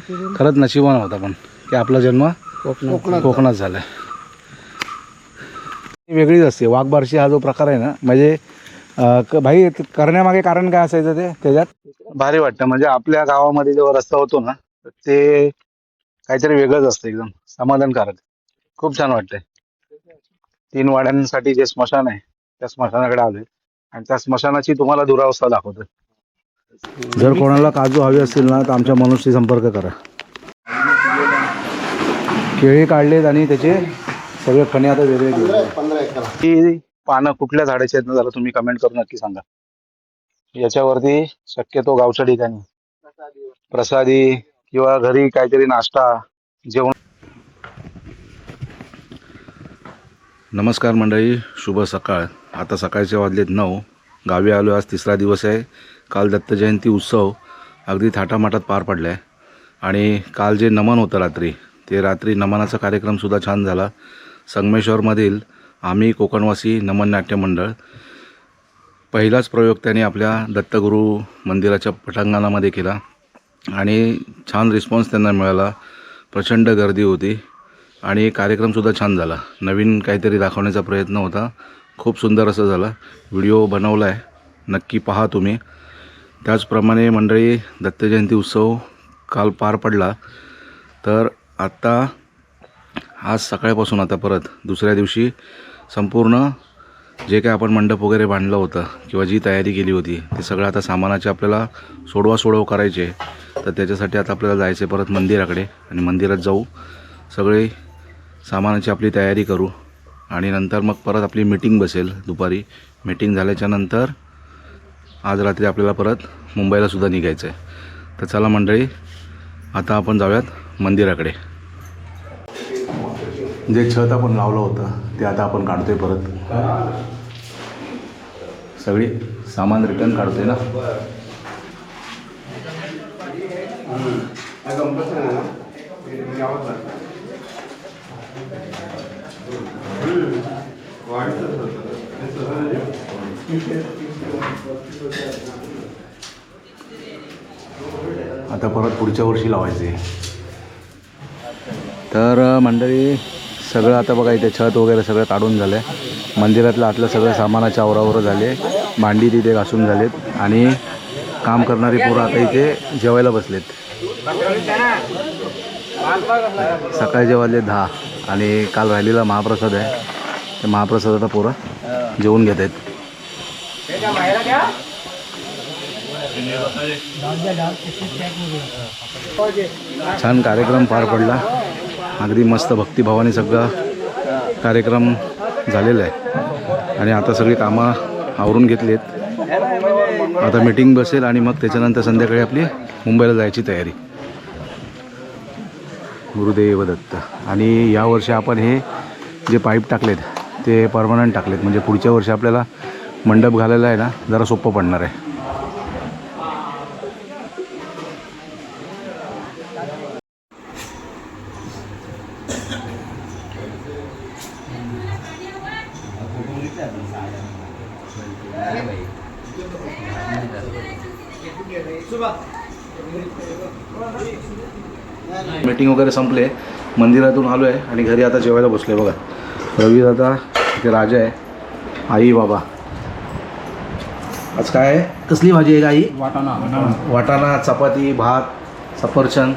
खरंच नशिबान होता पण की आपला जन्म कोकणात झाला. वेगळीच असते वाघबारशी हा जो प्रकार आहे ना, म्हणजे भाई करण्यामागे कारण काय असायचं ते त्याच्यात भारी वाटतं. म्हणजे आपल्या गावामध्ये जेव्हा रस्ता होतो ना ते काहीतरी वेगळंच असतं, एकदम समाधानकारक, खूप छान वाटतंय. 3 वाड्यांसाठी जे स्मशान आहे त्या स्मशानाकडे आलोय आणि त्या स्मशानाची तुम्हाला दुरावस्था दाखवतोय. जर कोणाला काजू हवे असतील ना तर आमच्या मनुष्य संपर्क करा. केळी काढलेत आणि त्याचे सगळे फणे आता वेगळे ही पानं कुठल्या झाडाची आहेत ना जरा तुम्ही कमेंट करून नक्की सांगा. याच्यावरती शक्यतो गावच्या ठिकाणी प्रसादी किंवा घरी काहीतरी नाश्ता जेवण. नमस्कार मंडळी, शुभ सकाळ. आता सकाळचे वाजलेत 9. गावी आलो. आज तिसरा दिवस आहे. काल दत्त जयंती उत्सव अगदी थाटामाटात पार पडला आहे आणि काल जे नमन होतं रात्री, ते रात्री नमनाचा कार्यक्रमसुद्धा छान झाला. संगमेश्वरमधील आम्ही कोकणवासी नमन नाट्य मंडळ पहिलाच प्रयोग त्याने आपल्या दत्तगुरू मंदिराच्या पटांगणामध्ये केला आणि छान रिस्पॉन्स त्यांना मिळाला. प्रचंड गर्दी होती आणि कार्यक्रमसुद्धा छान झाला. नवीन काहीतरी दाखवण्याचा प्रयत्न होता. खूप सुंदर असं झालं. व्हिडिओ बनवला आहे, नक्की पहा तुम्ही. त्याचप्रमाणे मंडळी दत्तजयंती उत्सव काल पार पडला. तर आत्ता आज सकाळपासून आता परत दुसऱ्या दिवशी संपूर्ण जे काय आपण मंडप वगैरे बांधलं होतं किंवा जी तयारी केली होती ते सगळं आता सामानाचे आपल्याला सोडव करायचे. तर त्याच्यासाठी आता आपल्याला जायचं परत मंदिराकडे आणि मंदिरात जाऊ, सगळे सामानाची आपली तयारी करू आणि नंतर मग परत आपली मीटिंग बसेल दुपारी. मीटिंग झाल्याच्या नंतर आज रात्री आपल्याला परत मुंबईला सुद्धा निघायचं आहे. तर चला मंडळी, आता आपण जाऊयात मंदिराकडे. जे छत आपण लावलं होतं ते आता आपण काढतोय परत. सगळी सामान रिटर्न काढतोय ना. आता परत पुढच्या वर्षी लावायचे. तर मंडळी सगळं आता बघा इथे छत वगैरे सगळं काढून झालं आहे. मंदिरातलं आतलं सगळं सामानाच्या आवरावर झाले. भांडी तिथे घासून झालेत आणि काम करणारी पोरं आता इथे जेवायला बसलेत. सकाळी जेवायले 10 आणि काल राहिलेला महाप्रसाद आहे. ते महाप्रसाद आता पोरं जेवून घेत आहेत. छान कार्यक्रम पार पडला. अगदी मस्त भक्तिभावाने सगळा कार्यक्रम झालेला आहे आणि आता सगळी कामं आवरून घेतलीत. आता मीटिंग बसेल आणि मग त्याच्यानंतर संध्याकाळी आपली मुंबईला जायची तयारी. गुरुदेव दत्त. आणि यावर्षी आपण हे जे पाईप टाकलेत ते परमनंट टाकलेत, म्हणजे पुढच्या वर्षी आपल्याला मंडप घालायला आहे ना जरा सोपं पडणार आहे. मीटिंग वगैरे संपले, मंदिरातून आलो आहे आणि घरी आता जेवायला बसलो आहे. बघा रवी दादा, इथे राजा आहे, आई बाबा. आज काय आहे, कसली भाजी आहे आई? वाटाणा, चपाती, भात, सफरचंद.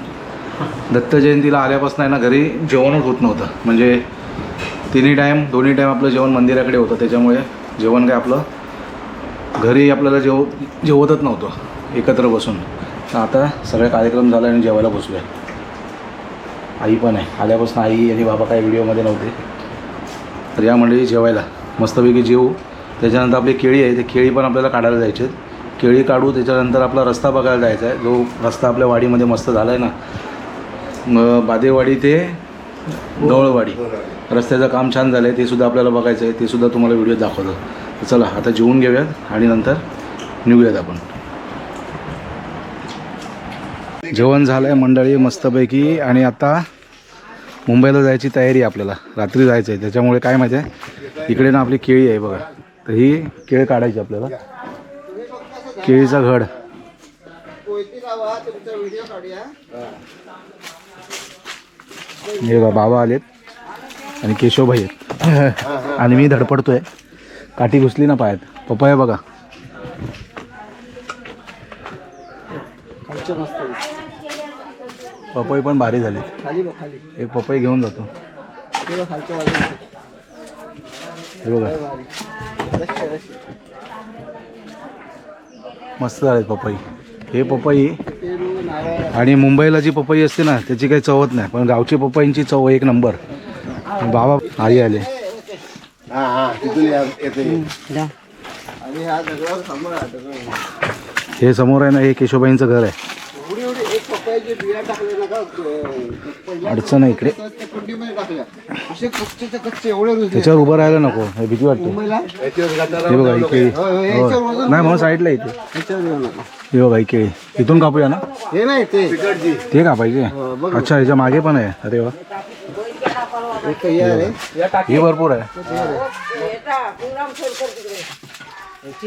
दत्त जयंतीला आल्यापासून आहे ना घरी जेवणच होत नव्हतं. म्हणजे दोन्ही टाईम आपलं जेवण मंदिराकडे होतं, त्याच्यामुळे जेवण काय आपलं घरी आपल्याला जेवतच नव्हतं एकत्र बसून. तर आता सगळे कार्यक्रम झाला आणि जेवायला बसलो आहे. आई पण आहे, आल्यापासून आई आणि बाबा काही व्हिडिओमध्ये नव्हते. तर या मंडळी जेवायला मस्तपैकी जेवू. त्याच्यानंतर आपली केळी आहे, ते केळी पण आपल्याला काढायला जायचे आहेत. केळी काढू, त्याच्यानंतर आपला रस्ता बघायला जायचा आहे. जो रस्ता आपल्या वाडीमध्ये मस्त झाला आहे ना, बादेवाडी ते गवळवाडी, रस्त्याचं काम छान झालं आहे, ते सुद्धा आपल्याला बघायचं आहे. ते सुद्धा तुम्हाला व्हिडिओ दाखवतो. तर चला आता जेवून घेऊयात आणि नंतर निघूयात आपण. जेवण झालं आहे मंडळी मस्तपैकी आणि आता मुंबईला जायची तयारी. आपल्याला रात्री जायचं आहे, त्याच्यामुळे काय माहिती आहे इकडे ना आपली केळी आहे बघा. तर ही केळी काढायची आपल्याला. केळीचा घड हे बघा बाबा आलेत आणि केशवभाई आहेत आणि मी धडपडतोय. काठी घुसली ना पायात. पपया बघा. पपई पण भारी झाले. एक पपई घेऊन जातो. हे बघा मस्त झालेत पपई. हे पपई आणि मुंबईला जी पपई असते ना त्याची काही चवत नाही, पण गावची पपईंची चव एक नंबर. बाबा आई आले. हे समोर आहे ना, हे केशवबाईंचं घर आहे. अडचण आहे इकडे. त्याच्यावर उभं राहायला नको, हे भीती वाटते. हे बघा ही केळी. नाही म्हणून साईडला इथे. हे बघा ही केळी. इथून कापूया ना. हे नाही ते कापायचे. अच्छा ह्याच्या मागे पण आहे. अरे वा हे भरपूर आहे.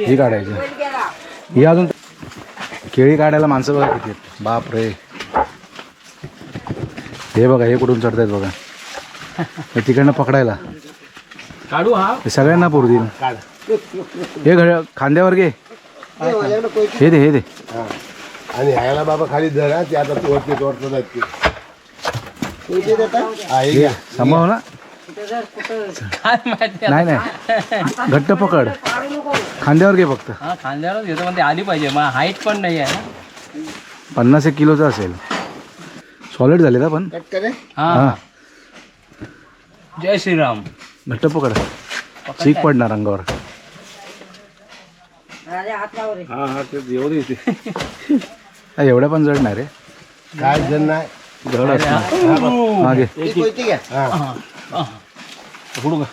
ही काढायची. ही अजून केळी काढायला माणसं बघा किती आहेत. बाप रे. हे बघा हे कुठून चढतायत बघा. हे तिकडनं पकडायला काढू. हा हे सगळ्यांना पुरतील. हे खांद्यावर घे. हे दे हे दे. आणि ह्याला बाबा खाली धरा. ते आता तोडते सांभाळ ना. नाही नाही घट्ट पकड. खांद्यावर घे फक्त. खांद्यावर घेतो पण ते आली पाहिजे. मग हाईट पण नाही आहे ना. 50 किलोचा असेल. सॉलिड झाले ना पण. हा जय श्रीराम. घट्ट पकड. चीक पडणार अंगावर. हा हा ते येऊ दे इथे. एवढ्या पण जड नाही रे. काय जण नाही जड असणार. मागे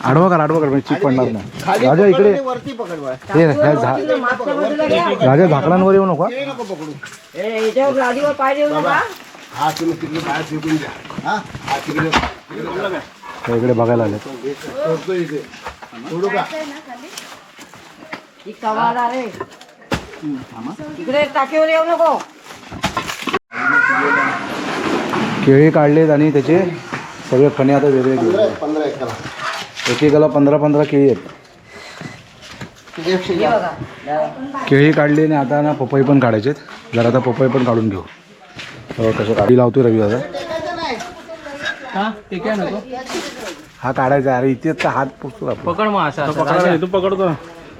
आडवा कर आडवा कर म्हणजे चीक पडणार नाही. राजा इकडे. हे राजा झाकडांवर येऊ नको. इकडे बघायला आले. केळी काढलेत आणि त्याचे सगळे फणे आता वेगळे घेतले. एकेकाला 15-15 केळी आहेत. केळी काढली आणि आता ना पपई पण काढायचे. जरा आता पपई पण काढून घेऊ. कसं काढी लावतोय रवी दादा. हा काढायचा. अरे इथे हात पुसतो. पकड मग असा तू पकडतो.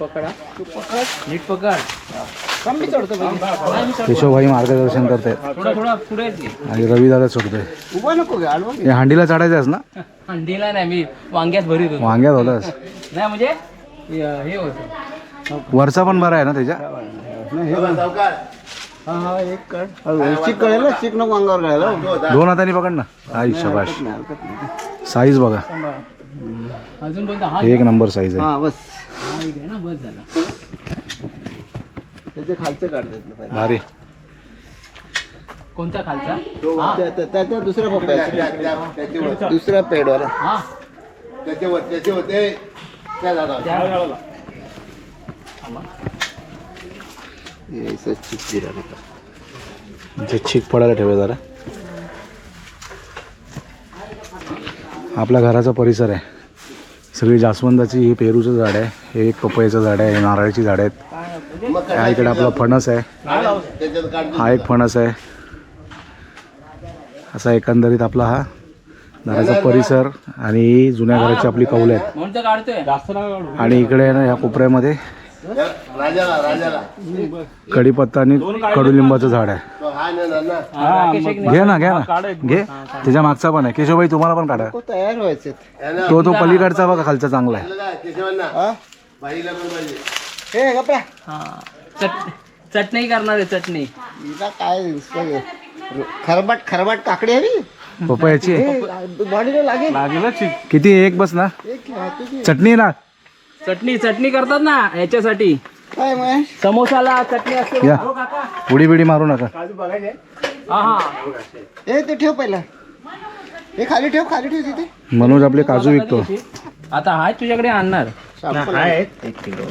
पकडा तू पकड. नीट पकड. केशवभाई मार्गदर्शन करतायत थोडा पुढे आणि रवी दादा चढतोय. हे हांडीला चढायचंच ना. हंडीला नाही मी वांग्यात भरीत होतो. वांग्यात होतास नाही म्हणजे हे होतं. वरचा पण बरा आहे ना त्याच्या. दोन हाताने पकड ना. आई शबाश. साईज बघा अजून बोलतो हा एक नंबर साईज आहे. बस झाला. खालचं काढतात भारी. कोणता खालचा. त्याच्या दुसऱ्या पप्पा दुसऱ्या पेडवर त्याच्यावर त्याचे होते त्या झाडावर. चीक पडायला ठेवा जरा. आपल्या घराचा परिसर आहे. सगळी जास्वंदाची. ही पेरूचं झाड आहे. हे एक पपईचं झाड आहे. हे नारळाची झाड आहेत. हा इकडे आपला फणस आहे. हा एक फणस आहे. असा एकंदरीत आपला हा घराचा परिसर आणि जुन्या घराची आपली कौल आहेत. आणि इकडे ना ह्या कोपऱ्यामध्ये कढीपत्ता आणि कडुलिंबाचं झाड आहे. घे ना घ्या ना घे. त्याच्या मागचा पण आहे. केशवभाई तुम्हाला पण काढा. तयार व्हायचे तो पलीकडचा बघा खालचा चांगला आहे. चटणी करणार आहे. चटणी काय खरबाट खरबाट काकडी हवी. पपयाची बॉडीला लागेल. किती एक बस ना. चटणी ना. चटणी करतात ना याच्यासाठी. काय मग समोसाला चटणी असते. या उडी बिडी मारू नका. हे ते ठेव पहिला. हे खाली ठेव तिथे. मनोज आपले काजू विकतो. आता हाय तुझ्याकडे आणणार. 1 किलो.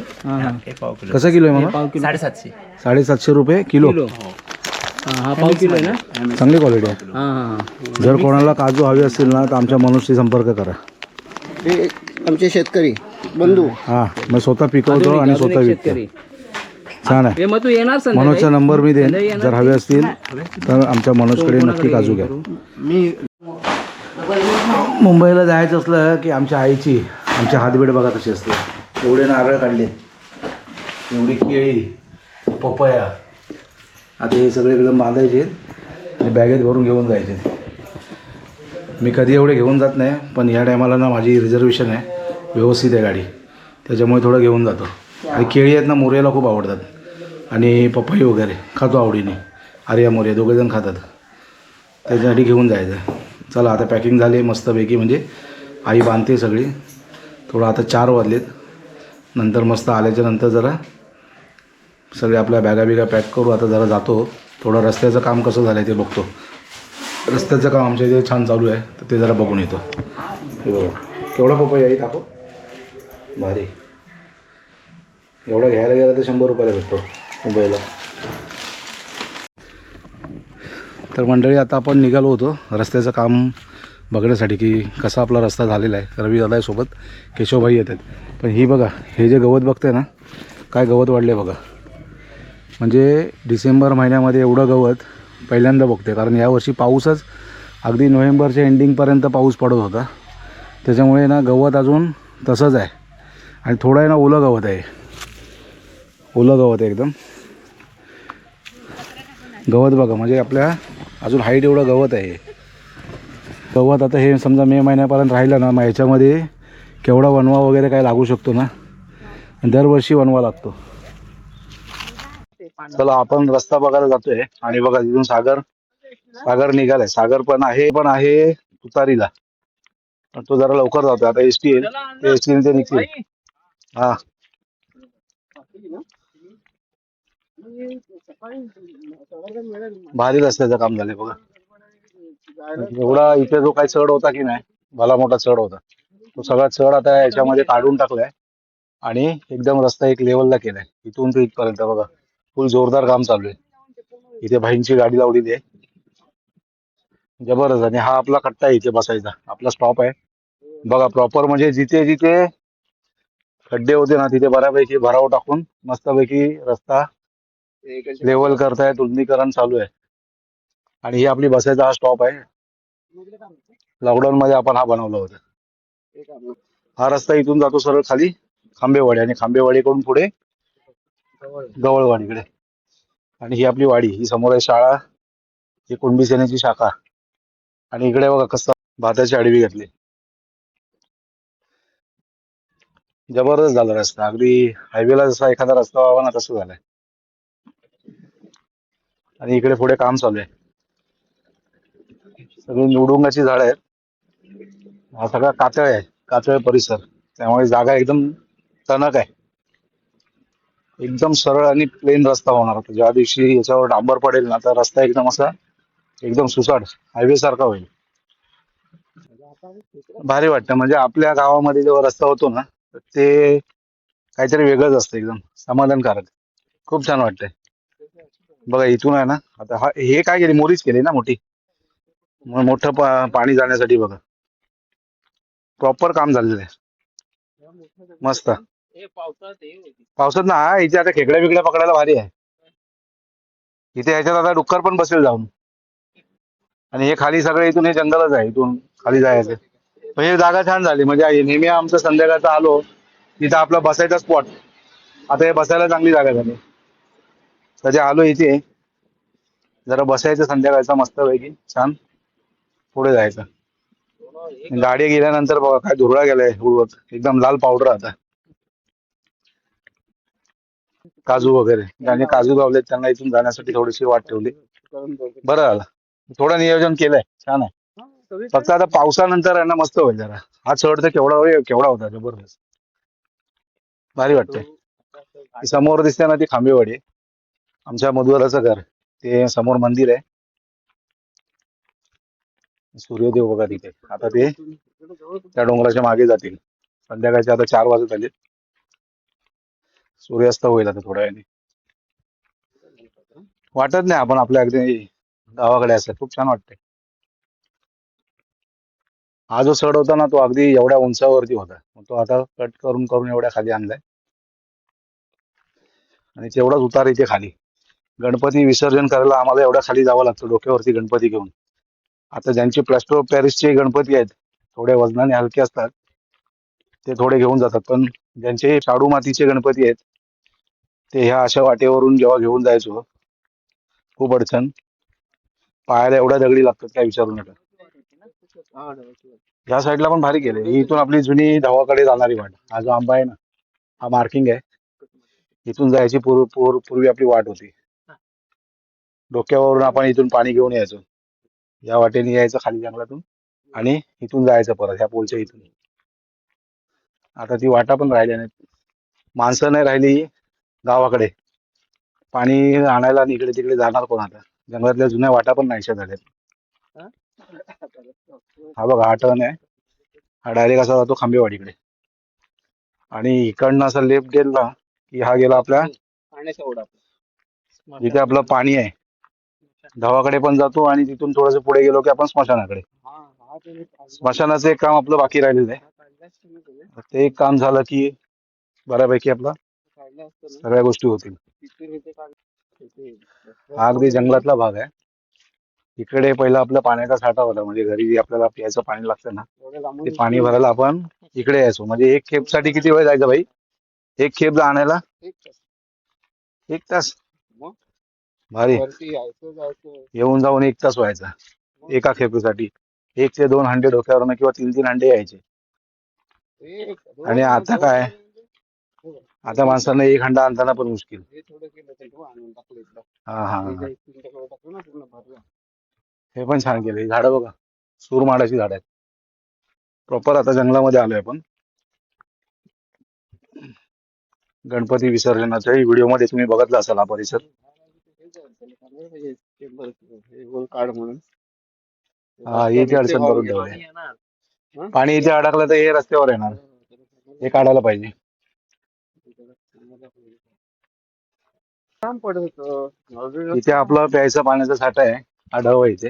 कसं किलो आहे मग. 750. 750 रुपये किलो. हा पाव किलो आहे ना. चांगली क्वालिटी आहे. हा हा जर कोणाला काजू हवे असतील ना तर आमच्या मनुष्यशी संपर्क करा. हे आमचे शेतकरी बंधू. हां मी स्वतः पिकवतो आणि स्वतः विकतो. शेतकरी. छान आहे. हे मग तू येणार संध्याकाळी? मनोजचा नंबर मी देईन. संध्याकाळी येणार जर हवे असतील तर आमच्या मनोजकडे नक्की काजू घ्या. मी मुंबईला जायचं असलं की आमच्या आईची आमच्या हातबीड बघा कशी असते. एवढे नारळ काढले, एवढी केळी, पपया. आता हे सगळे एकदम बांधायचे आणि बॅगेत भरून घेऊन जायचे. मी कधी एवढे घेऊन जात नाही, पण ह्या टायमाला ना माझी रिझर्वेशन आहे, व्यवस्थित आहे गाडी, त्याच्यामुळे थोडं घेऊन जातो. आणि केळी आहेत ना मोर्याला खूप आवडतात आणि पपई वगैरे खातो आवडीने. आर्या मोर्या दोघेजण खातात, त्याच्यासाठी घेऊन जायचं. चला आता पॅकिंग झाली मस्तपैकी, म्हणजे आई बांधते सगळी. थोडं आता 4 वाजलेत, नंतर मस्त आल्याच्या नंतर जरा सगळे आपल्या बॅगा बिगा पॅक करू. आता जरा जातो, थोडं रस्त्याचं काम कसं झालं आहे ते बघतो. रस्त्याचं काम आमच्या इथे छान चालू आहे, तर ते जरा बघून येतो. हे बघा केवढा पपई आहे टाको, भारी. एवढा घ्यायला गेला तर 100 रुपयाला भेटतो मुंबईला. तर मंडळी आता आपण निघालो होतो रस्त्याचं काम बघण्यासाठी की कसा आपला रस्ता झालेला आहे. रवी दादा सोबत केशवभाई येतात. पण ही बघा, हे जे गवत बघते ना, काय गवत वाढले बघा. म्हणजे डिसेंबर महिन्यामध्ये एवढं गवत पहिल्यांदा बघते. कारण यावर्षी पाऊसच अगदी नोव्हेंबरच्या एंडिंगपर्यंत पाऊस पडत होता, त्याच्यामुळे ना गवत अजून तसंच आहे. आणि थोडं आहे ना ओलं गवत आहे, ओलं गवत आहे एकदम. गवत बघा, म्हणजे आपल्या अजून हाईट एवढं गवत आहे गवत. आता हे समजा मे महिन्यापर्यंत राहिलं ना, मग ह्याच्यामध्ये केवढा वनवा वगैरे काय लागू शकतो ना. दरवर्षी वनवा लागतो. चला आपण रस्ता बघायला जातोय. आणि बघा तिथून सागर निघालाय. सागर पण आहे तुतारीला, पण तो जरा लवकर जातोय. आता एसटी येईल, ते एसटी ते निघतील. हा भारी रस्त्याचं काम झालंय बघा. एवढा इथे जो काही चढ होता की नाही, भला मोठा चढ होता, तो सगळा चढ आता याच्यामध्ये काढून टाकलाय आणि एकदम रस्ता एक लेवलला केलाय. इथून ते इथपर्यंत बघा फुल जोरदार काम चालू आहे. इथे भाईंची गाडी लावलेली आहे जबरदस्त. आणि हा आपला कट्टा आहे, इथे बसायचा आपला स्टॉप आहे बघा. प्रॉपर म्हणजे जिथे जिथे खड्डे होते ना, तिथे बऱ्यापैकी भराव टाकून मस्तपैकी रस्ता लेवल करतायत, रुंदीकरण चालू आहे. आणि ही आपली बसायचा हा स्टॉप आहे. लॉकडाऊन मध्ये आपण हा बनवला होता. हा रस्ता इथून जातो सरळ खाली खांबेवाडी, आणि खांबेवाडीकडून पुढे गवळवाडीकडे. आणि ही आपली वाडी, ही समोर आहे शाळा, ही कुणबी सेनेची शाखा. आणि इकडे बघा कसं भाताची आडवी घातली. जबरदस्त झाला रस्ता, अगदी हायवेला जसा एखादा रस्ता व्हावा ना तसं झालाय. आणि इकडे पुढे काम चालू आहे. सगळी निवडुंगाची झाडं आहेत. हा सगळा कातळ परिसर, त्यामुळे जागा एकदम टणक आहे. एकदम सरळ आणि प्लेन रस्ता होणार होता. ज्या दिवशी याच्यावर डांबर पडेल ना, तर रस्ता एकदम असा एकदम सुसाट हायवे सारखा होईल. भारी वाटतं. म्हणजे आपल्या गावामध्ये जेव्हा रस्ता होतो ना, तर ते काहीतरी वेगळंच असतं, एकदम समाधानकारक. खूप छान वाटतंय बघा. इथून आहे ना, आता हा हे काय केली, मोरीच केली ना मोठी, मोठं पाणी जाण्यासाठी बघा. प्रॉपर काम झालेलं आहे मस्त. पावसात ना इथे आता खेकड्या बिकड्या पकडायला भारी आहे. इथे ह्याच्यात आता डुक्कर पण बसेल जाऊन. आणि हे खाली सगळे इथून हे जंगलच आहे, इथून खाली जायचं. पण ही जागा छान झाली. म्हणजे नेहमी आमचं संध्याकाळचं आलो तिथं आपला बसायचा स्पॉट, आता हे बसायला चांगली जागा झाली. सध्या आलो इथे जरा बसायचं संध्याकाळचा मस्तपैकी छान, पुढे जायचं. गाडी गेल्यानंतर बघा काय धुरळा गेलाय उडवत, एकदम लाल पावडर. आता काजू वगैरे, ज्यांनी काजू लावलेत त्यांना इथून जाण्यासाठी थोडीशी वाट ठेवली. बरं झालं, थोडं नियोजन केलंय, छान आहे. फक्त आता पावसानंतर आहे ना मस्त होईल जरा. हा चढ तर केवढा होता, जबरदस्त भारी वाटतंय. समोर दिसते ना ती खांबेवाडी, आमच्या मधुवराचं घर. ते समोर मंदिर आहे, सूर्यदेव बघा तिथे. आता ते त्या डोंगराच्या मागे जातील. संध्याकाळचे आता 4 वाजत आले, सूर्यास्त होईल आता थोड्या वेळाने. वाटत नाही आपण आपल्या अगदी गावाकडे असं खूप छान वाटतंय. हा जो चढ होता ना तो अगदी एवढ्या उंचावरती होता, मग तो आता कट करून करून एवढ्या खाली आणलाय आणि तेवढाच उतार इथे खाली. गणपती विसर्जन करायला आम्हाला एवढ्या खाली जावं लागतं डोक्यावरती गणपती घेऊन. आता ज्यांचे प्लास्टर ऑफ पॅरिसचे गणपती आहेत, थोडे वजनाने हलके असतात, ते थोडे घेऊन जातात. पण ज्यांचे शाडू मातीचे गणपती आहेत, ते ह्या अशा वाटेवरून जेव्हा घेऊन जायचो, खूप अडचण. पायाला एवढ्या दगडी लागतात काय विचारू नका. या साईडला पण भारी केले. ही इथून आपली जुनी धावाकडे जाणारी वाट. हा जो आंबा आहे ना, हा मार्किंग आहे. इथून जायची पूर्वी आपली वाट होती. डोक्यावरून आपण इथून पाणी घेऊन यायचो. या वाटेने यायचं खाली जंगलातून आणि इथून जायचं परत ह्या पोलच्या इथून. आता ती वाटा पण राहिल्या नाहीत. माणसं नाही राहिली गावाकडे. पाणी आणायला आणि इकडे तिकडे जाणार कोण आता. जंगलातल्या जुन्या वाटा पण नाहीशा झाल्यात. हा बघा हा टर्न आहे. हा डायरेक्ट असा जातो खांबेवाडीकडे आणि इकडनं असा लेफ्ट गेला की हा गेला आपल्या जिथे आपलं पाणी आहे धावाकडे पण जातो आणि तिथून थोडंसं पुढे गेलो की आपण स्मशानाकडे. स्मशानाचं एक काम आपलं बाकी राहिलेलं आहे. ते एक काम झालं की बऱ्यापैकी आपला सगळ्या गोष्टी होतील. हा अगदी जंगलातला भाग आहे. इकडे पहिला आपला पाण्याचा साठा होता, म्हणजे घरी जे आपल्याला प्यायचं पाणी लागतं ना, ते पाणी भरायला आपण इकडे यायचो. म्हणजे एक खेपसाठी किती वेळ जायचा भाई? एक खेप आणायला 1 तास. भारी. येऊन जाऊन 1 तास व्हायचा एका खेपेसाठी. 1 ते 2 हांडे डोक्यावरनं किंवा 3-3 हांडे यायचे. आणि आता काय, आता माणसांना एक हांडा आणताना पण मुश्किल. हा हा हा. हे पण छान केलं. ही झाडं बघा, सूरमाडाची झाड आहेत. प्रॉपर आता जंगलामध्ये आलोय आपण. गणपती विसर्जनाच्याही व्हिडिओमध्ये तुम्ही बघितला असाल हा परिसर. हा इथे अडचण करून ठेवले. पाणी इथे अडकलं तर हे रस्त्यावर येणार, हे काढायला पाहिजे. इथे आपलं प्यायचं पाण्याचा साठा आहे. हा ढव आहे इथे.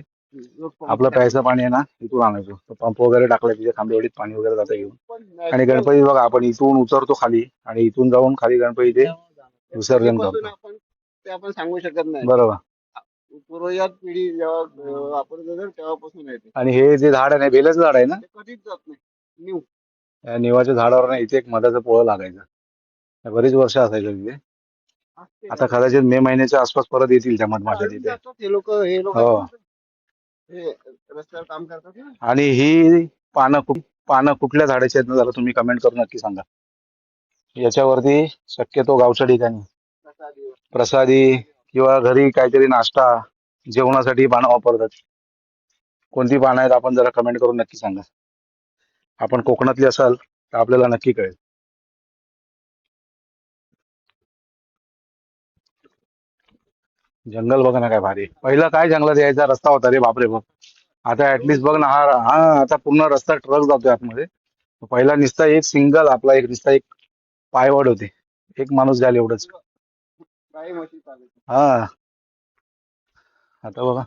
आपलं प्यायचं पाणी आहे ना इथून आणायचो. पंप वगैरे टाकलाय तिथे खांबेवाडीत पाणी वगैरे जातं घेऊन. आणि गणपती बघा आपण इथून उतरतो खाली आणि इथून जाऊन खाली गणपती विसर्जन करतो. ते आपण सांगू शकत नाही. बरोबर. पूर्वजात पिढी जेव्हा आपण तेव्हापासून येते. आणि हे जे झाड आहे ना, बेलाचं झाड आहे ना, ते कधीच जात नाही. न्यू या निवाच्या झाडावर ना इथे एक मधाचं पोळं लागायचं. बरीच वर्ष असायचं तिथे. आता कदाचित मे महिन्याच्या आसपास परत येतील त्या मधमाशा तिथे. हे लोक हो. रस्त्यावर काम करतात ना. आणि ही पानं कुठल्या झाडाची आहेत ना, जरा तुम्ही कमेंट करून नक्की सांगा. याच्यावरती शक्यतो गावच्या ठिकाणी प्रसादी किंवा घरी काहीतरी नाश्ता जेवणासाठी पानं वापरतात. कोणती पानं आहेत आपण जरा कमेंट करून नक्की सांगा. आपण कोकणातली असाल तर आपल्याला नक्की कळेल. जंगल बघ ना काय भारी. पहिला काय जंगलात यायचा रस्ता होता रे बापरे बघ. आता ऍटलिस्ट बघ ना, हा हा आता पूर्ण रस्ता ट्रक जातोय आतमध्ये. पहिला नुसता एक सिंगल आपला एक नुसता एक पायवाट होते, एक माणूस जायला एवढंच. हा आता बघा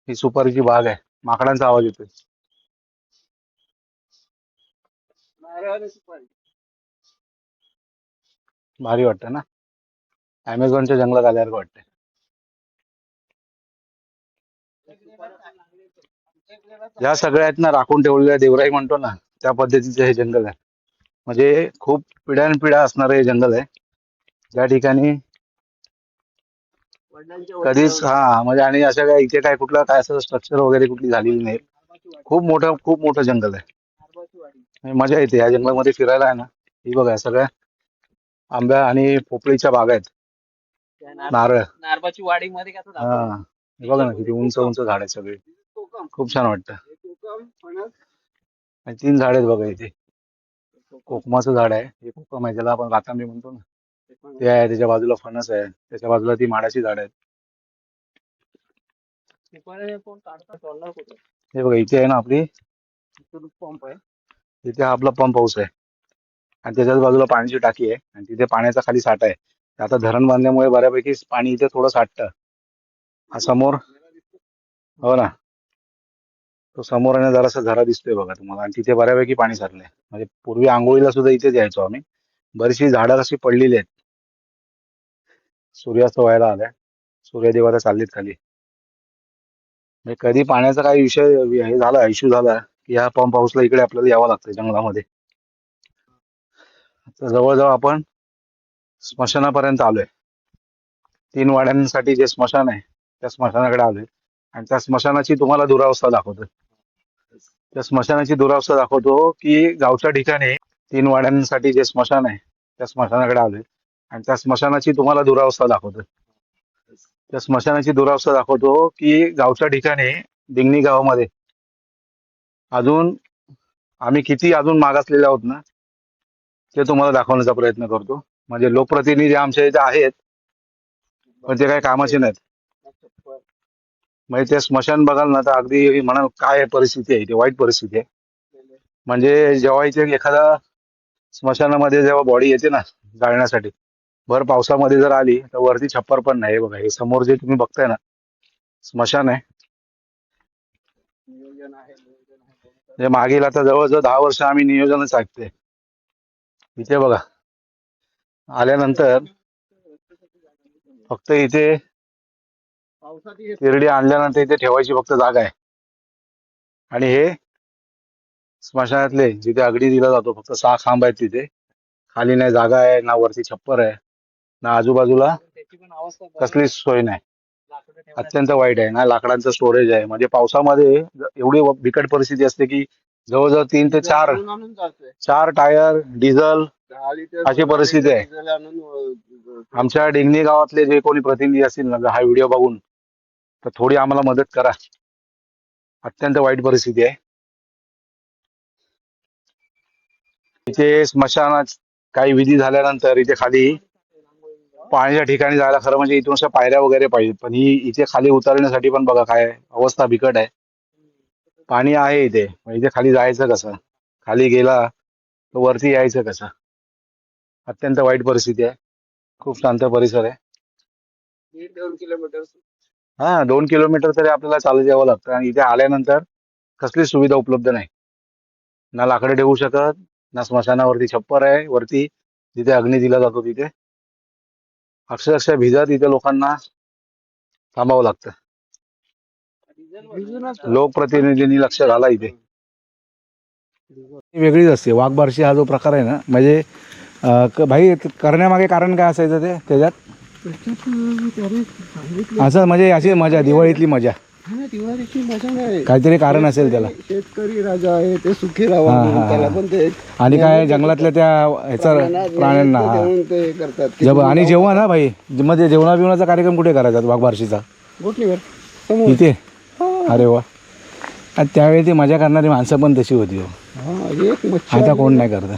ही सुपारीची बाग आहे. माकडांचा आवाज येतोय. भारी वाटतं ना, अमेझॉनच्या जंगलात आल्यासारखं वाटतंय. या सगळ्यात ना राखून ठेवलेल्या देवराई म्हणतो ना, त्या पद्धतीचं हे जंगल आहे. म्हणजे खूप पिढ्यानपिढ्या असणारं हे जंगल आहे, ज्या ठिकाणी कधीच म्हणजे आणि अशा काय इथे काय कुठलं काय असं स्ट्रक्चर वगैरे कुठली झालेली नाही. खूप मोठं जंगल आहे. आणि मजा येते या जंगलामध्ये फिरायला आहे ना. ही बघा सगळ्या आंब्या आणि पोपळीच्या बागा आहेत. नारळ नारबाची वाडी मध्ये हा हे बघा ना किती उंच उंच झाड आहेत सगळे. खूप छान वाटतं. आणि 3 झाड आहेत बघा इथे. कोकमाचं झाड आहे, हे कोकम आहे ज्याला आपण रातांबी म्हणतो ना, ते आहे. त्याच्या बाजूला फणस आहे, त्याच्या बाजूला ती माडाची झाड आहेत. हे बघा इथे आहे ना आपली पंप आहे. इथे हा आपला पंप हाऊस आहे आणि त्याच्याच बाजूला पाण्याची टाकी आहे आणि तिथे पाण्याचा खाली साठा आहे. आता धरण बांधल्यामुळे बऱ्यापैकी पाणी इथे थोडं साठतं. हा समोर, हो ना, तो समोर आणि जरासा झरा दिसतोय बघा तुम्हाला, आणि तिथे बऱ्यापैकी पाणी साचलंय. म्हणजे पूर्वी आंघोळीला सुद्धा इथेच यायचो आम्ही. बरीचशी झाडं कशी पडलेली आहेत. सूर्यास्त व्हायला आलाय, सूर्यदेव आता चाललीत खाली. म्हणजे कधी पाण्याचा काही विषय हे झाला, इश्यू झाला की ह्या पंप हाऊसला इकडे आपल्याला यावं लागतं जंगलामध्ये. तर जवळजवळ आपण स्मशानापर्यंत आलोय. 3 वाड्यांसाठी जे स्मशान आहे त्या स्मशानाकडे आलोय, आणि त्या स्मशानाची तुम्हाला दुरावस्था दाखवतो. त्या स्मशानाची दुरावस्था दाखवतो की गावच्या ठिकाणी 3 वाड्यांसाठी जे स्मशान आहे त्या स्मशानाकडे आलोय, आणि त्या स्मशानाची तुम्हाला दुरावस्था दाखवतो. त्या स्मशानाची दुरावस्था दाखवतो की गावच्या ठिकाणी दिंगणी गावामध्ये अजून आम्ही किती अजून मागासलेले आहोत ना, ते तुम्हाला दाखवण्याचा प्रयत्न करतो. म्हणजे लोकप्रतिनिधी आमच्या इथे आहेत, पण ते काही कामाचे नाहीत. म्हणजे ते स्मशान बघाल ना तर अगदी म्हणाल काय परिस्थिती आहे, ते वाईट परिस्थिती आहे. म्हणजे जेव्हा इथे एखादा स्मशानामध्ये जेव्हा बॉडी येते ना जाळण्यासाठी, भर पावसामध्ये जर आली तर वरती छप्पर पण नाही. हे बघा, हे समोर जे तुम्ही बघताय ना स्मशान आहे, म्हणजे मागील आता जवळजवळ 10 वर्ष आम्ही नियोजनच ऐकतोय. इथे बघा, आल्यानंतर फक्त इथे तिरडी आणल्यानंतर इथे ठेवायची फक्त जागा आहे. आणि हे स्मशानातले जिथे अगडी दिला जातो, फक्त 6 खांब आहेत तिथे. खाली नाही जागा आहे, ना वरती छप्पर आहे, ना आजूबाजूला कसलीच सोय नाही. अत्यंत वाईट आहे ना, लाकडांचं स्टोरेज आहे. म्हणजे पावसामध्ये एवढी बिकट परिस्थिती असते की जवळजवळ 3 ते 4 टायर, डिझेल अशी परिस्थिती आहे. आमच्या डिंगणी गावातले जे कोणी प्रतिनिधी असतील ना, हा व्हिडिओ बघून तर थोडी आम्हाला मदत करा. अत्यंत वाईट परिस्थिती आहे. इथे स्मशानात काही विधी झाल्यानंतर इथे खाली पाण्याच्या ठिकाणी जायला खरं म्हणजे इथून अशा पायऱ्या वगैरे पाहिजेत, पण ही इथे खाली उतरण्यासाठी पण बघा काय अवस्था बिकट आहे. पाणी आहे इथे, मग इथे खाली जायचं कसं, खाली गेला तर वरती यायचं कसं. अत्यंत वाईट परिस्थिती आहे. खूप शांत परिसर आहे. 2 किलोमीटर. हा, 2 किलोमीटर तरी आपल्याला चालत यावं लागतं, आणि इथे आल्यानंतर कसली सुविधा उपलब्ध नाही. ना लाकडं ठेवू शकत, ना स्मशानावरती छप्पर आहे. वरती जिथे अग्नी दिला जातो तिथे अक्षरशः भिजत इथे लोकांना थांबावं लागतं. लोकप्रतिनिधींनी लक्ष घाला. इथे वेगळीच असते. वाघबारशी हा जो प्रकार आहे ना, म्हणजे भाई करण्यामागे कारण काय असायचं ते त्याच्यात असं, म्हणजे अशी मजा, दिवाळीतली मजा, दिवाळीची मजा नाही, काहीतरी कारण असेल त्याला. शेतकरी राजा आहे ते सुखी राहावं त्याला पण ते, आणि काय जंगलातल्या त्या ह्याचा प्राण्यांना देऊन ते करतात. आणि जेव्हा ना भाई मध्ये जेवणा बिवणाचा कार्यक्रम कुठे करायचा वाघबारशीचा? गोठणीवर इथे. अरे वा. आणि त्यावेळी ती मजा करणारी माणसं पण तशी होती. आता कोण नाही करत.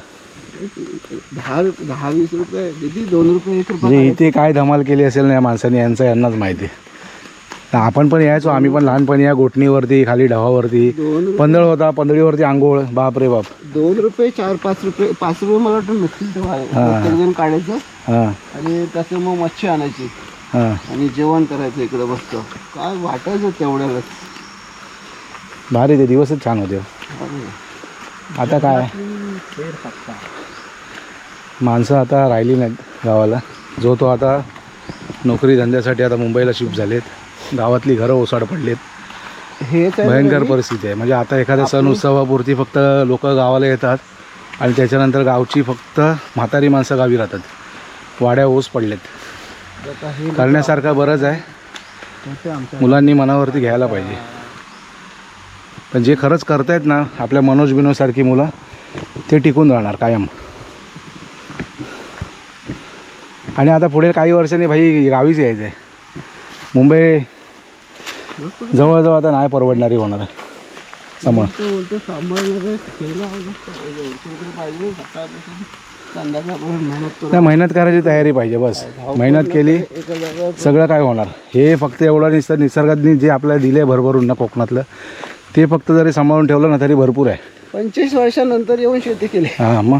10-20 रुपये किती, 2 रुपये 1 रुपये. म्हणजे इथे काय धमाल केली असेल ना या माणसाने, यांनाच माहिती. तर आपण पण यायचो, आम्ही पण लहानपणी या गोठणीवरती, खाली ढवावरती पंदळ होता, पंदळीवरती आंघोळ. बाप रे बाप. 2 रुपये 4-5 रुपये 5 रुपये मला वाटतं नक्कीच तेव्हा काढायचं. आणि त्याचं मग मच्छी आणायची आणि जेवण करायचं इकडे बसतो. काय वाटायचं तेवढ्यालाच भारी. ते दिवसच छान होते. आता काय माणसं आता राहिली नाहीत गावाला. जो तो आता नोकरी धंद्यासाठी आता मुंबईला शिफ्ट झालेत. गावातली घरं ओसाड पडलेत. भयंकर परिस्थिती आहे. म्हणजे आता एखाद्या सण उत्सवापुरती फक्त लोक गावाला येतात, आणि त्याच्यानंतर गावची फक्त म्हातारी माणसं गावी राहतात. वाड्या ओस पडलेत. करण्यासारखं बरंच आहे, मुलांनी मनावरती घ्यायला पाहिजे. पण जे खरंच करतायत ना आपल्या मनोज बिनोजसारखी मुलं, ते टिकून राहणार कायम. आणि आता पुढे काही वर्षांनी भाई गावीच यायचं आहे. मुंबई जवळजवळ आता नाही परवडणारी होणार आहे. नाही, मेहनत करायची तयारी पाहिजे. बस मेहनत केली सगळं काय होणार. हे फक्त एवढं निसर्गाने जे आपल्याला दिले भरभरून ना कोकणातलं, ते फक्त जरी सांभाळून ठेवलं ना तरी भरपूर आहे. 25 वर्षानंतर येऊन शेती केली. हां, मग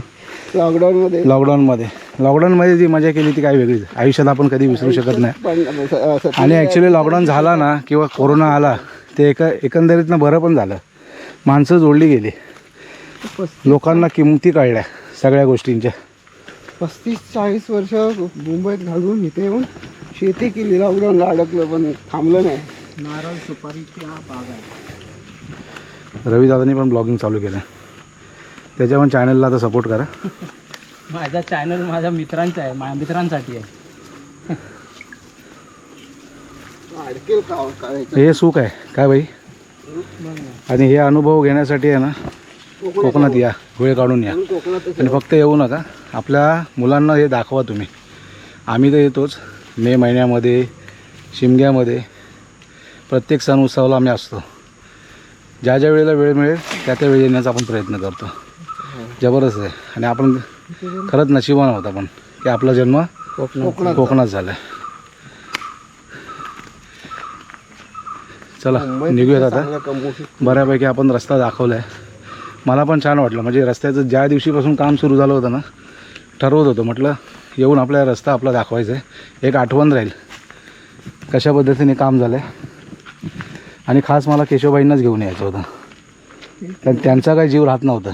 लॉकडाऊनमध्ये. लॉकडाऊनमध्ये जी मजा केली ती काय वेगळीच आयुष्यात आपण कधी विसरू शकत नाही. पण आणि ॲक्च्युली लॉकडाऊन झाला ना किंवा कोरोना आला ते एकंदरीतनं बरं पण झालं. माणसं जोडली गेली, लोकांना किमती कळल्या सगळ्या गोष्टींच्या. 35-40 वर्ष मुंबईत घालून इथे येऊन शेती केली, लॉकडाऊनला अडकलं पण थांबलं नाही. नारळ सुपारीची हा बाग आहे. रविदादांनी पण ब्लॉगिंग चालू केलं, त्याच्या पण चॅनलला आता सपोर्ट करा. माझा चॅनल माझ्या मित्रांचा आहे, माझ्या मित्रांसाठी आहे. अडकेल का काय? हे सुख आहे काय बाई. आणि हे अनुभव घेण्यासाठी आहे ना कोकणात या, वेळ काढून या. कोकणातच आणि फक्त येऊ नका, आपल्या मुलांना हे दाखवा तुम्ही. आम्ही तर येतोच मे महिन्यामध्ये, शिमग्यामध्ये, प्रत्येक सण उत्सवाला आम्ही असतो. ज्या ज्या वेळेला वेळ मिळेल त्या त्या वेळी येण्याचा आपण प्रयत्न करतो. जबरदस्त आहे. आणि आपण खरंच नशिबान आहोत आपण की आपला जन्म कोकणात झाला आहे. चला निघूयात आता. बऱ्यापैकी आपण रस्ता दाखवला आहे. मला पण छान वाटलं. म्हणजे रस्त्याचं ज्या दिवशीपासून काम सुरू झालं होतं ना, ठरवत होतं म्हटलं येऊन आपला रस्ता आपला दाखवायचा आहे, एक आठवण राहील कशा पद्धतीने काम झालं आहे. आणि खास मला केशवबाईंनाच घेऊन यायचं होतं, कारण त्यांचा काही जीव राहत नव्हता.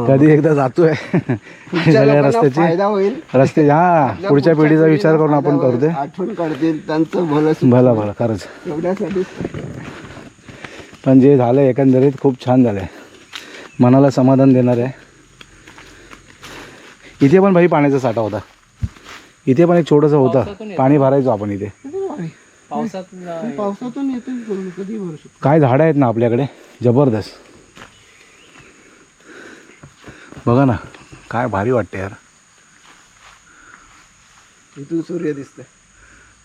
कधी एकदा जातोय सगळ्या रस्त्याची फायदा होईल, रस्ते हा पुढच्या पिढीचा विचार करून आपण करतोय. आठवण काढतील त्यांचं भलं भला खरंच. एवढ्यासाठी. पण जे झालं एकंदरीत खूप छान झालं आहे, मनाला समाधान देणार आहे. इथे पण भाई पाण्याचा साठा होता, इथे पण एक छोटंसं होतं पाणी भरायचो आपण इथे. पावसातून येते कधी भरू शकतो. काय झाडं आहेत ना आपल्याकडे जबरदस्त. बघा ना काय भारी वाटते यार. इथून सूर्य दिसतंय,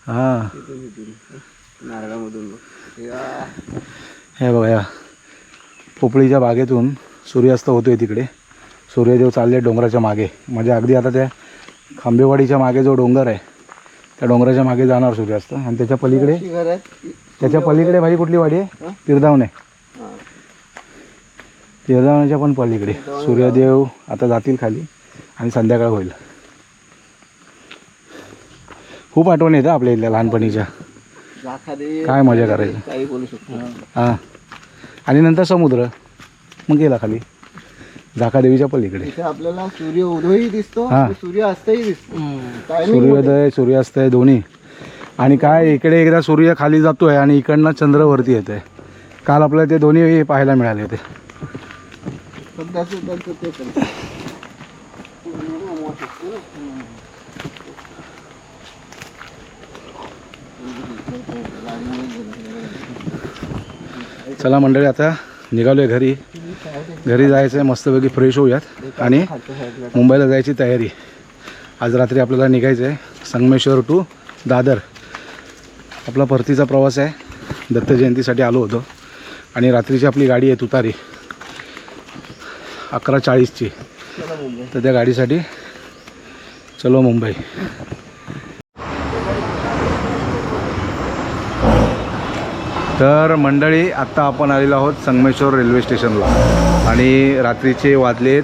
हां इथून नारळामधून हे बघा या पोपळीच्या बागेतून सूर्यास्त होतोय. तिकडे सूर्यदेव चालले डोंगराच्या मागे. म्हणजे अगदी आता त्या खांबेवाडीच्या मागे जो डोंगर आहे त्या डोंगराच्या मागे जाणार सूर्यास्त. आणि त्याच्या पलीकडे भाई कुठली वाडी आहे? पिरदावणे. पिरदावण्याच्या पण पलीकडे सूर्यदेव आता जातील खाली आणि संध्याकाळ होईल. खूप आठवण येतं आपल्या इथल्या लहानपणीच्या. काय मजा करायची. काही बोलू शकतो. हां. आणि नंतर समुद्र, मग गेला खाली जाखादेवीच्या पलीकडे. इथे आपल्याला सूर्य उदयही दिसतो, हां. सूर्य अस्तही दिसतो. सूर्योदय सूर्यास्त दोन्ही. आणि काय इकडे एकदा सूर्य खाली जातोय आणि इकडनं चंद्र वरती येतोय. काल आपल्याला ते दोन्ही पाहायला मिळाले होते. सध्याचं त्यांचं ते पण. चला मंडळी आता निघालोय घरी. घरी जायचं आहे, मस्तपैकी फ्रेश होऊयात आणि मुंबईला जायची तयारी. आज रात्री आपल्याला निघायचं आहे संगमेश्वर टू दादर. आपला परतीचा प्रवास आहे. दत्त जयंतीसाठी आलो होतो आणि रात्रीची आपली गाडी आहे तुतारी 11:40ची. तर त्या गाडीसाठी चलो मुंबई. तर मंडळी आत्ता आपण आलेलो आहोत संगमेश्वर रेल्वे स्टेशनला आणि रात्रीचे वाजलेत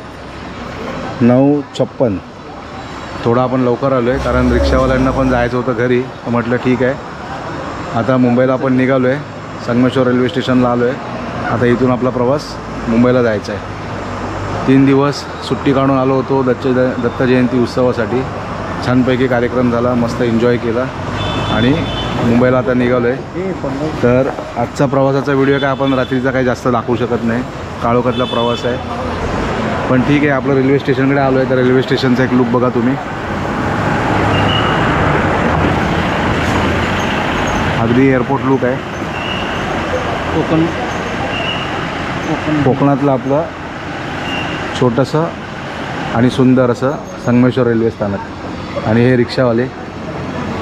9:56. थोडं आपण लवकर आलो आहे कारण रिक्षावाल्यांना पण जायचं होतं घरी. तर म्हटलं ठीक आहे आता मुंबईला आपण निघालो आहे. संगमेश्वर रेल्वे स्टेशनला आलो आहे. आता इथून आपला प्रवास मुंबईला जायचा आहे. 3 दिवस सुट्टी काढून आलो होतो दत्त जयंती उत्सवासाठी. छानपैकी कार्यक्रम झाला, मस्त एन्जॉय केला आणि मुंबईला आता निघालो आहे. तर आजचा प्रवासाचा व्हिडिओ काय आपण रात्रीचा काही जास्त दाखवू शकत नाही, काळोखातला प्रवास आहे. पण ठीक आहे आपलं रेल्वे स्टेशनकडे आलो आहे तर रेल्वे स्टेशनचा एक लुक बघा तुम्ही. अगदी एअरपोर्ट लुक आहे. कोकणातलं आपलं छोटंसं आणि सुंदर असं संगमेश्वर रेल्वे स्थानक. आणि हे रिक्षावाले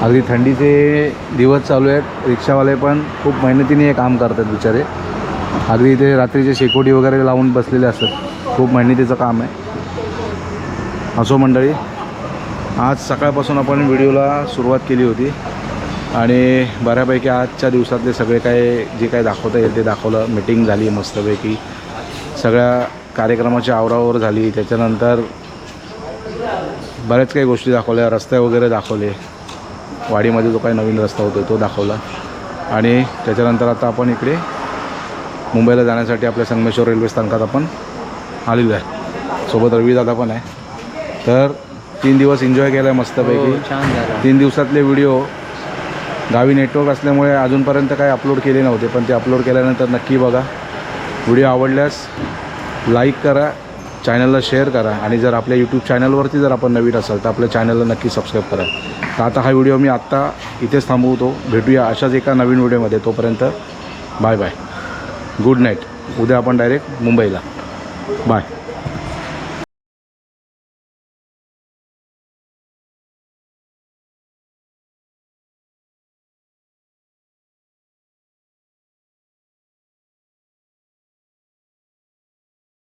अगदी थंडीचे दिवस चालू आहेत. रिक्षावाले पण खूप मेहनतीने हे काम करतात बिचारे. अगदी इथे रात्रीचे शेकोटी वगैरे लावून बसलेले असतात. खूप मेहनतीचं काम आहे. असो मंडळी, आज सकाळपासून आपण व्हिडिओला सुरुवात केली होती आणि बऱ्यापैकी आजच्या दिवसातले सगळे जे काय दाखवता येईल ते दाखवलं. मीटिंग झाली मस्तपैकी, सगळ्या कार्यक्रमाची आवरावर झाली. त्याच्यानंतर बऱ्याच काही गोष्टी दाखवल्या, रस्ते वगैरे दाखवले, वाडीमध्ये जो काही नवीन रस्ता होतो तो दाखवला. आणि त्याच्यानंतर आता आपण इकडे मुंबईला जाण्यासाठी आपल्या संगमेश्वर रेल्वे स्थानकात आपण आलेलो आहे. सोबत रविदादा पण आहे. तर 3 दिवस एन्जॉय केला आहे मस्तपैकी. छान झालं. 3 दिवसातले व्हिडिओ गावी नेटवर्क असल्यामुळे अजूनपर्यंत काही अपलोड केले नव्हते, पण ते अपलोड केल्यानंतर नक्की बघा. व्हिडिओ आवडल्यास लाईक करा, चॅनलला शेअर करा आणि जर आपल्या यूट्यूब चॅनलवरती जर आपण नवीन असाल तर आपल्या चॅनलला नक्की सबस्क्राईब करा. तर आता हा व्हिडिओ मी आत्ता इथेच थांबवतो. भेटूया अशाच एका नवीन व्हिडिओमध्ये. तोपर्यंत बाय बाय, गुड नाईट. उद्या आपण डायरेक्ट मुंबईला. बाय.